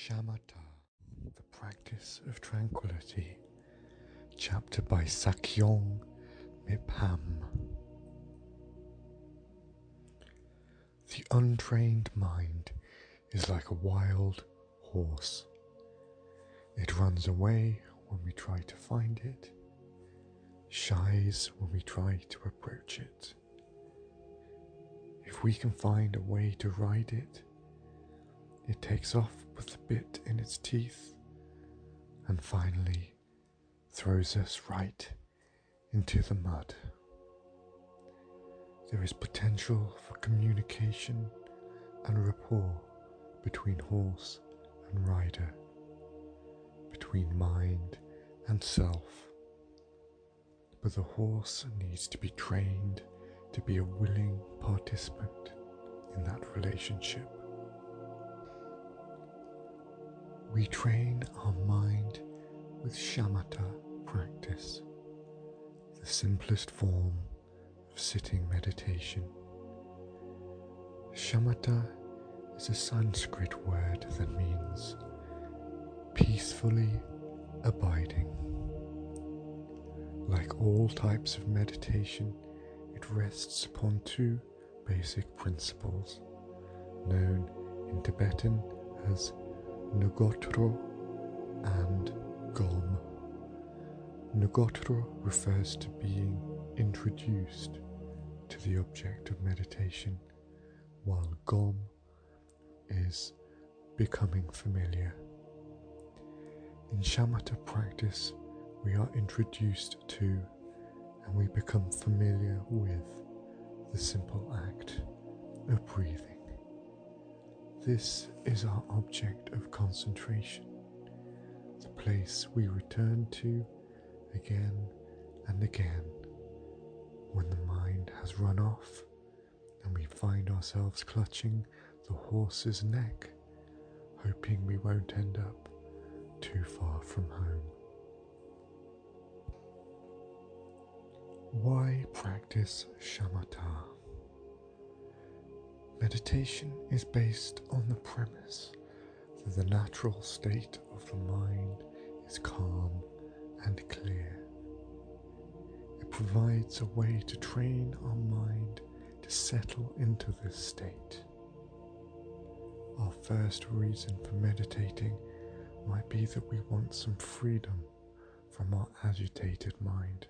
Shamatha, the Practice of Tranquility, chapter by Sakyong, Mipham. The untrained mind is like a wild horse. It runs away when we try to find it, shies when we try to approach it. If we can find a way to ride it, it takes off with the bit in its teeth and finally throws us right into the mud. There is potential for communication and rapport between horse and rider, between mind and self. But the horse needs to be trained to be a willing participant in that relationship. We train our mind with Shamatha practice, the simplest form of sitting meditation. Shamatha is a Sanskrit word that means peacefully abiding. Like all types of meditation, it rests upon two basic principles, known in Tibetan as Ngotro and Gom. Ngotro refers to being introduced to the object of meditation, while Gom is becoming familiar. In Shamatha practice, we are introduced to and we become familiar with the simple act of breathing. This is our object of concentration, the place we return to again and again when the mind has run off and we find ourselves clutching the horse's neck, hoping we won't end up too far from home. Why practice Shamatha? Meditation is based on the premise that the natural state of the mind is calm and clear. It provides a way to train our mind to settle into this state. Our first reason for meditating might be that we want some freedom from our agitated mind.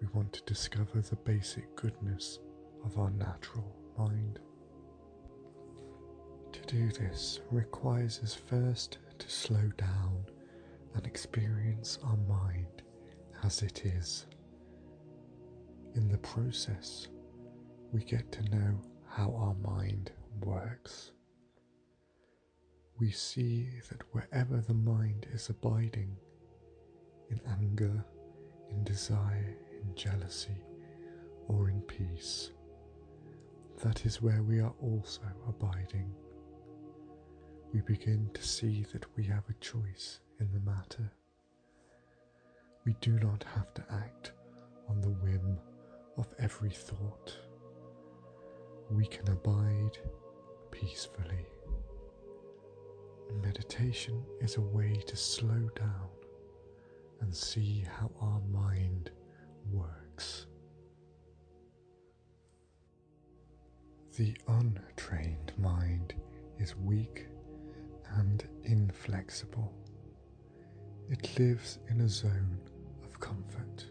We want to discover the basic goodness of our natural mind. To do this requires us first to slow down and experience our mind as it is. In the process, we get to know how our mind works. We see that wherever the mind is abiding, in anger, in desire, in jealousy, or in peace, that is where we are also abiding. We begin to see that we have a choice in the matter. We do not have to act on the whim of every thought. We can abide peacefully. Meditation is a way to slow down and see how our mind works. The untrained mind is weak and inflexible. It lives in a zone of comfort.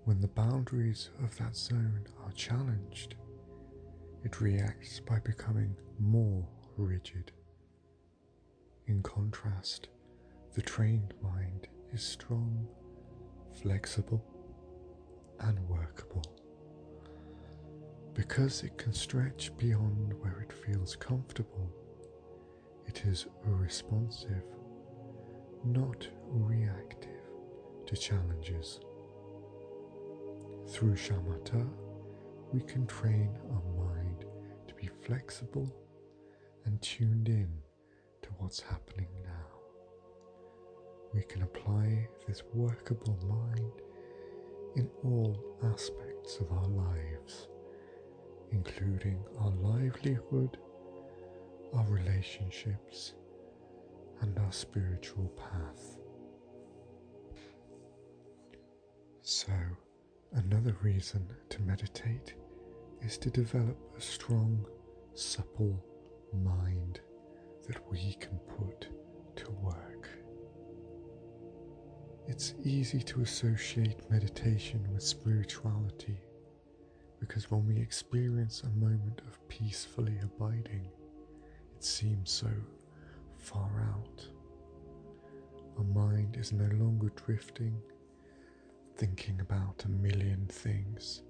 When the boundaries of that zone are challenged, it reacts by becoming more rigid. In contrast, the trained mind is strong, flexible, and workable. Because it can stretch beyond where it feels comfortable, it is responsive, not reactive to challenges. Through Shamatha, we can train our mind to be flexible and tuned in to what's happening now. We can apply this workable mind in all aspects of our lives, including our livelihood, our relationships, and our spiritual path. So, another reason to meditate is to develop a strong, supple mind that we can put to work. It's easy to associate meditation with spirituality because when we experience a moment of peacefully abiding, it seems so far out. Our mind is no longer drifting, thinking about a million things.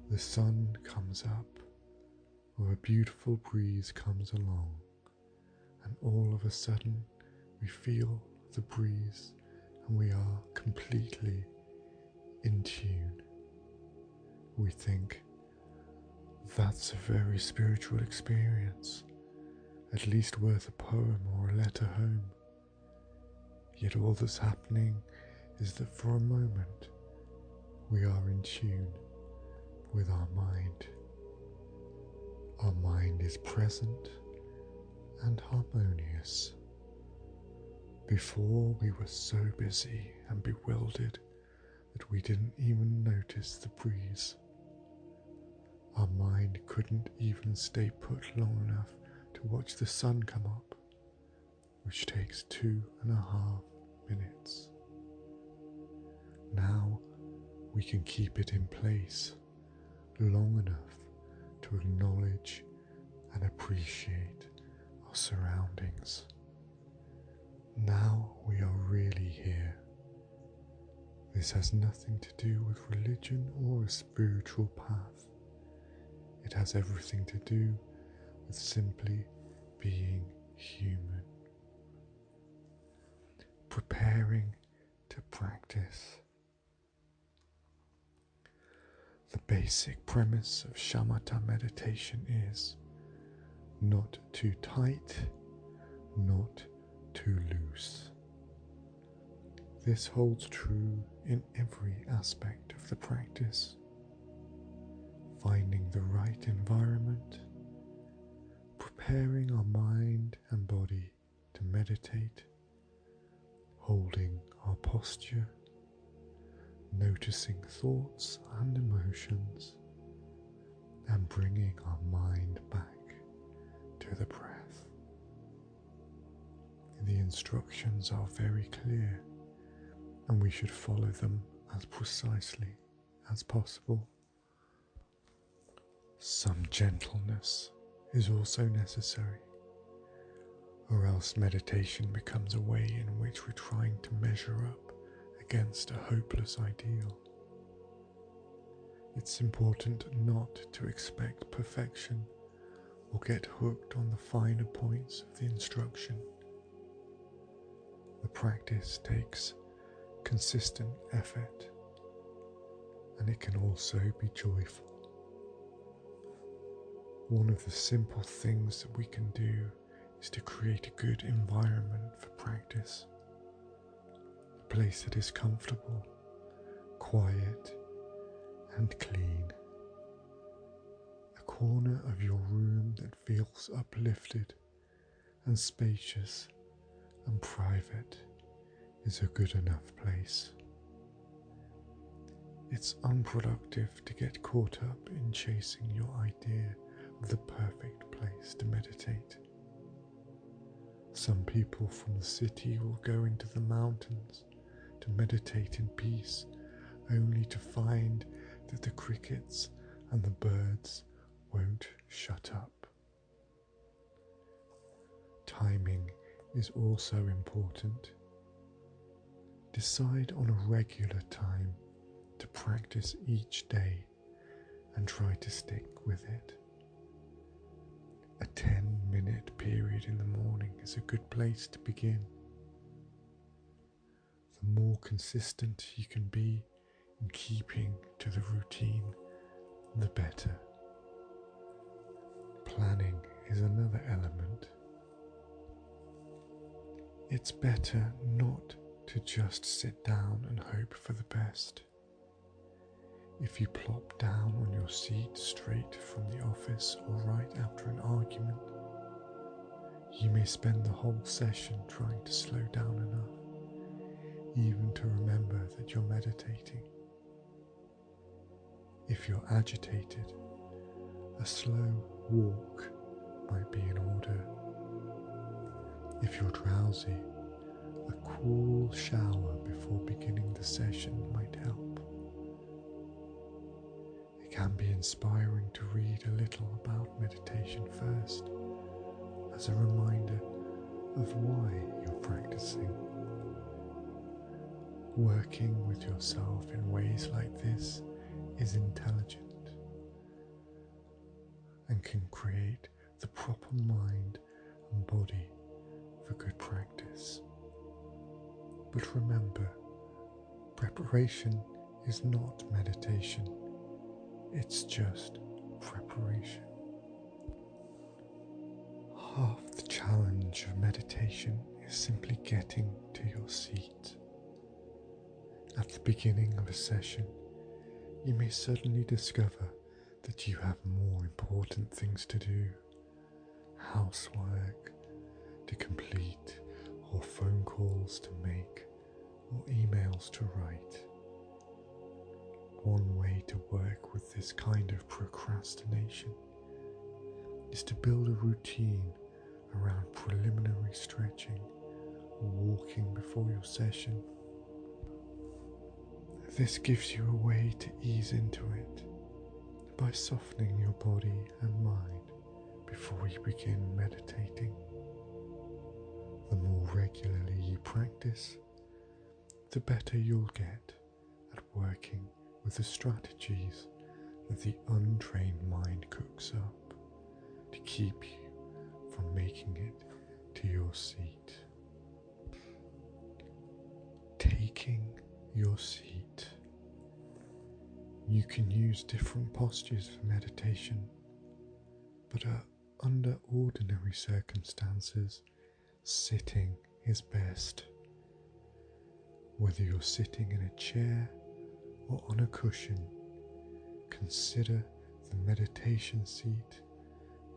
The sun comes up, or a beautiful breeze comes along, and all of a sudden we feel the breeze and we are completely in tune. We think, that's a very spiritual experience, at least worth a poem or a letter home. Yet all that's happening is that for a moment we are in tune with our mind. Our mind is present and harmonious. Before we were so busy and bewildered that we didn't even notice the breeze. Our mind couldn't even stay put long enough to watch the sun come up, which takes 2.5 minutes. Now we can keep it in place long enough to acknowledge and appreciate our surroundings. Now we are really here. This has nothing to do with religion or a spiritual path. It has everything to do with simply being human. Preparing to practice. The basic premise of Shamatha meditation is not too tight, not too loose. This holds true in every aspect of the practice. Finding the right environment, preparing our mind and body to meditate, holding our posture, noticing thoughts and emotions, and bringing our mind back to the breath. The instructions are very clear, and we should follow them as precisely as possible. Some gentleness is also necessary, or else meditation becomes a way in which we're trying to measure up against a hopeless ideal. It's important not to expect perfection or get hooked on the finer points of the instruction. The practice takes consistent effort, and it can also be joyful. One of the simple things that we can do is to create a good environment for practice. A place that is comfortable, quiet, and clean. A corner of your room that feels uplifted and spacious and private is a good enough place. It's unproductive to get caught up in chasing your idea of the perfect place to meditate. Some people from the city will go into the mountains to meditate in peace, only to find that the crickets and the birds won't shut up. Timing is also important. Decide on a regular time to practice each day and try to stick with it. A 10-minute period in the morning is a good place to begin. The more consistent you can be in keeping to the routine, the better. Planning is another element. It's better not to just sit down and hope for the best. If you plop down on your seat straight from the office or right after an argument, You may spend the whole session trying to slow down enough, even to remember that you're meditating. If you're agitated, a slow walk might be in order. If you're drowsy, a cool shower before beginning the session might help. It can be inspiring to read a little about meditation first, as a reminder of why you're practicing. Working with yourself in ways like this is intelligent and can create the proper mind and body for good practice. But remember, preparation is not meditation, it's just preparation. Half the challenge of meditation is simply getting to your seat. At the beginning of a session, you may suddenly discover that you have more important things to do, housework to complete, or phone calls to make, or emails to write. One way to work with this kind of procrastination is to build a routine around preliminary stretching or walking before your session. This gives you a way to ease into it by softening your body and mind before you begin meditating. The more regularly you practice, the better you'll get at working with the strategies that the untrained mind cooks up to keep you from making it to your seat. Taking your seat. You can use different postures for meditation, but under ordinary circumstances, sitting is best. Whether you're sitting in a chair or on a cushion, consider the meditation seat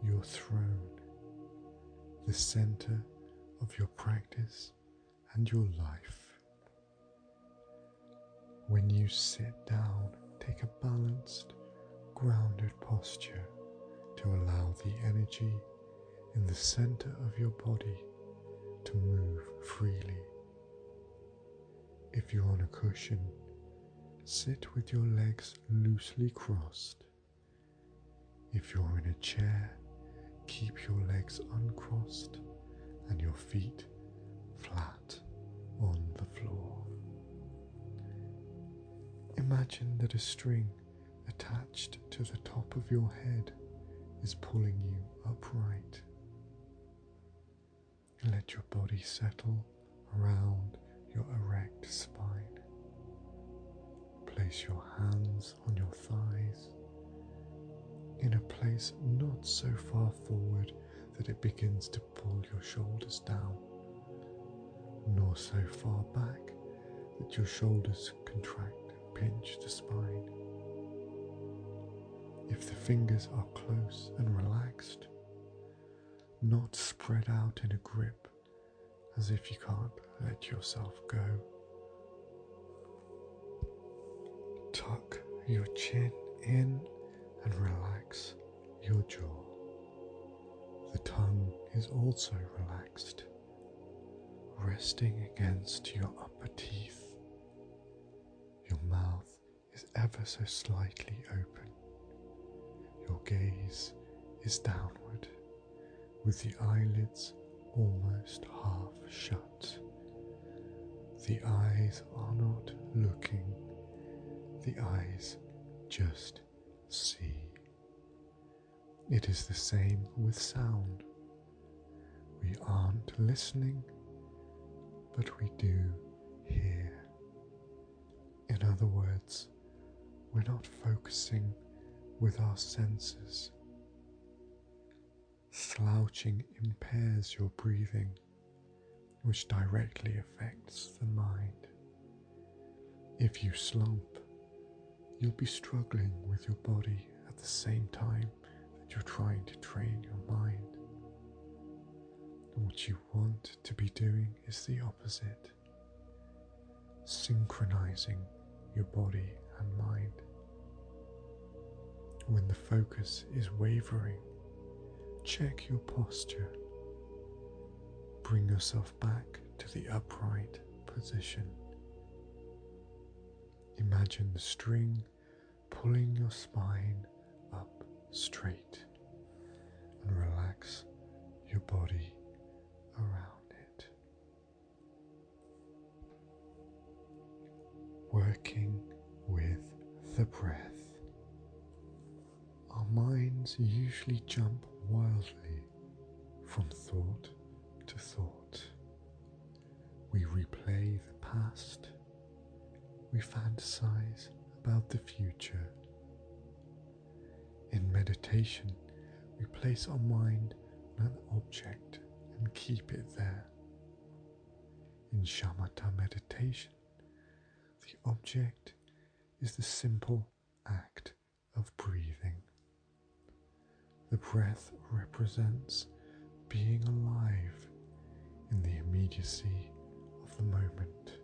your throne, the center of your practice and your life. When you sit down, take a balanced, grounded posture to allow the energy in the center of your body to move freely. If you're on a cushion, sit with your legs loosely crossed. If you're in a chair, keep your legs uncrossed and your feet flat on the floor. Imagine that a string attached to the top of your head is pulling you upright. Let your body settle around your erect spine. Place your hands on your thighs in a place not so far forward that it begins to pull your shoulders down, nor so far back that your shoulders contract and pinch the spine. If the fingers are close and relaxed, not spread out in a grip as if you can't let yourself go. Tuck your chin in and relax your jaw. The tongue is also relaxed, resting against your upper teeth. Your mouth is ever so slightly open. Your gaze is downward, with the eyelids almost half shut. The eyes are not looking, the eyes just see. It is the same with sound. We aren't listening, but we do hear. In other words, we're not focusing with our senses. Slouching impairs your breathing, which directly affects the mind. If you slump, you'll be struggling with your body at the same time that you're trying to train your mind. What you want to be doing is the opposite, synchronizing your body and mind. When the focus is wavering, check your posture. Bring yourself back to the upright position. Imagine the string pulling your spine up straight, and relax your body around it. Working with the breath. Our minds usually jump wildly from thought to thought. We replay the past. We fantasize about the future. In meditation, we place our mind on an object and keep it there. In Shamatha meditation, the object is the simple act of breathing. The breath represents being alive in the immediacy of the moment.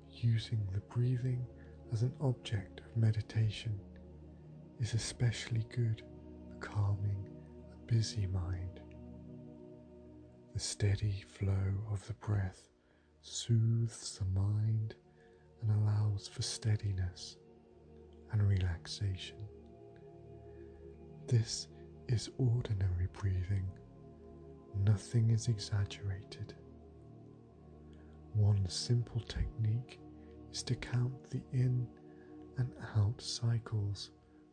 Using the breathing as an object of meditation is especially good for calming a busy mind. The steady flow of the breath soothes the mind and allows for steadiness and relaxation. This is ordinary breathing. Nothing is exaggerated. One simple technique is to count the in and out cycles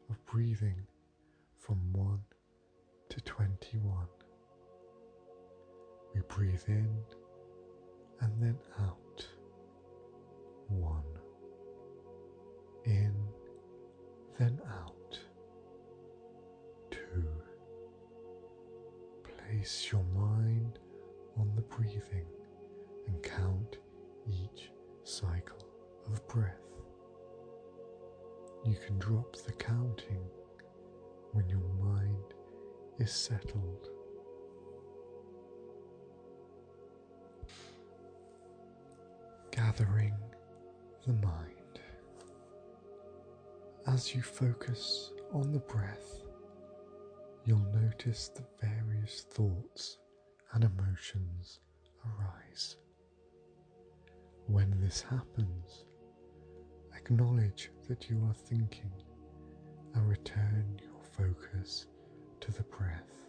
of breathing from 1 to 21. We breathe in and then out. 1. In, then out. 2. Place your mind on the breathing and count each cycle of breath. You can drop the counting when your mind is settled. Gathering the mind. As you focus on the breath, you'll notice the various thoughts and emotions arise. When this happens, acknowledge that you are thinking and return your focus to the breath.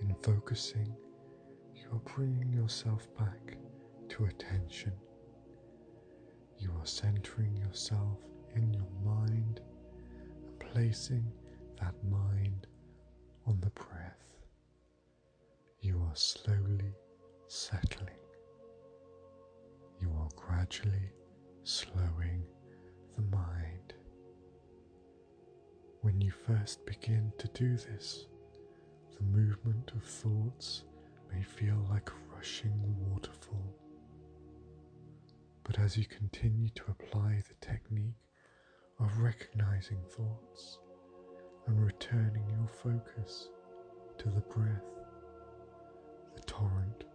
In focusing, you are bringing yourself back to attention. You are centering yourself in your mind and placing that mind on the breath. You are slowly settling. You are gradually slowing the mind. When you first begin to do this, the movement of thoughts may feel like a rushing waterfall. But as you continue to apply the technique of recognizing thoughts and returning your focus to the breath, the torrent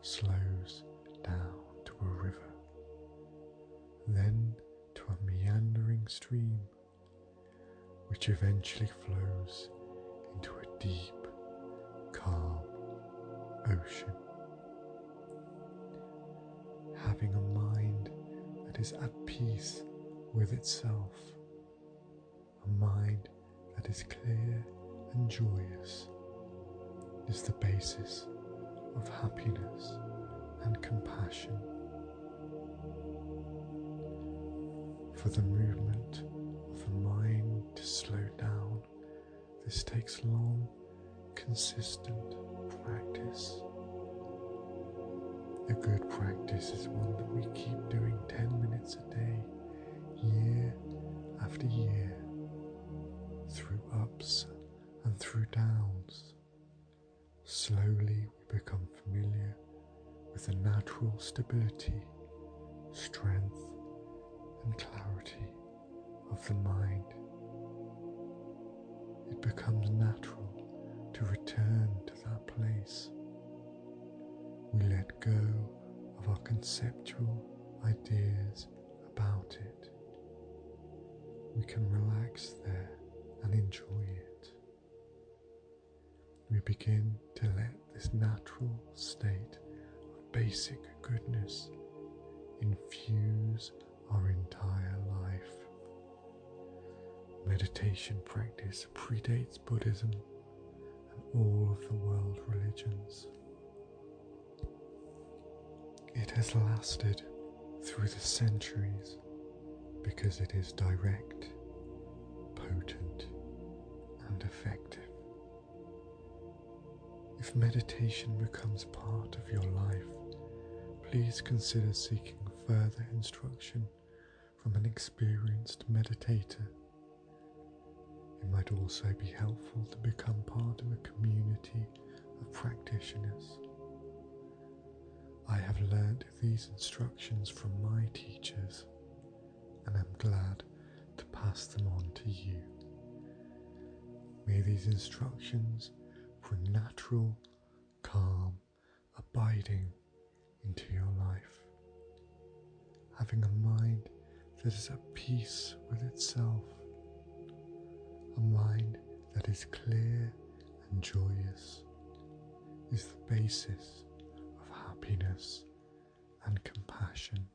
slows down to a river, then to a meandering stream, which eventually flows into a deep, calm ocean. Having a mind that is at peace with itself, a mind that is clear and joyous, is the basis of happiness and compassion. For the movement of the mind to slow down, this takes long, consistent practice. A good practice is one that we keep doing 10 minutes a day, year after year, through ups and through downs. Slowly we become familiar with the natural stability, strength and clarity of the mind. It becomes natural to return to that place place. We let go of our conceptual ideas about it. We can relax there and enjoy it. We begin to let this natural state of basic goodness infuse our entire life. Meditation practice predates Buddhism and all of the world religions. It has lasted through the centuries because it is direct, potent, and effective. If meditation becomes part of your life, please consider seeking further instruction from an experienced meditator. It might also be helpful to become part of a community of practitioners. I have learned these instructions from my teachers, and I'm glad to pass them on to you. May these instructions bring natural, calm, abiding into your life. Having a mind that is at peace with itself, a mind that is clear and joyous, is the basis of happiness and compassion.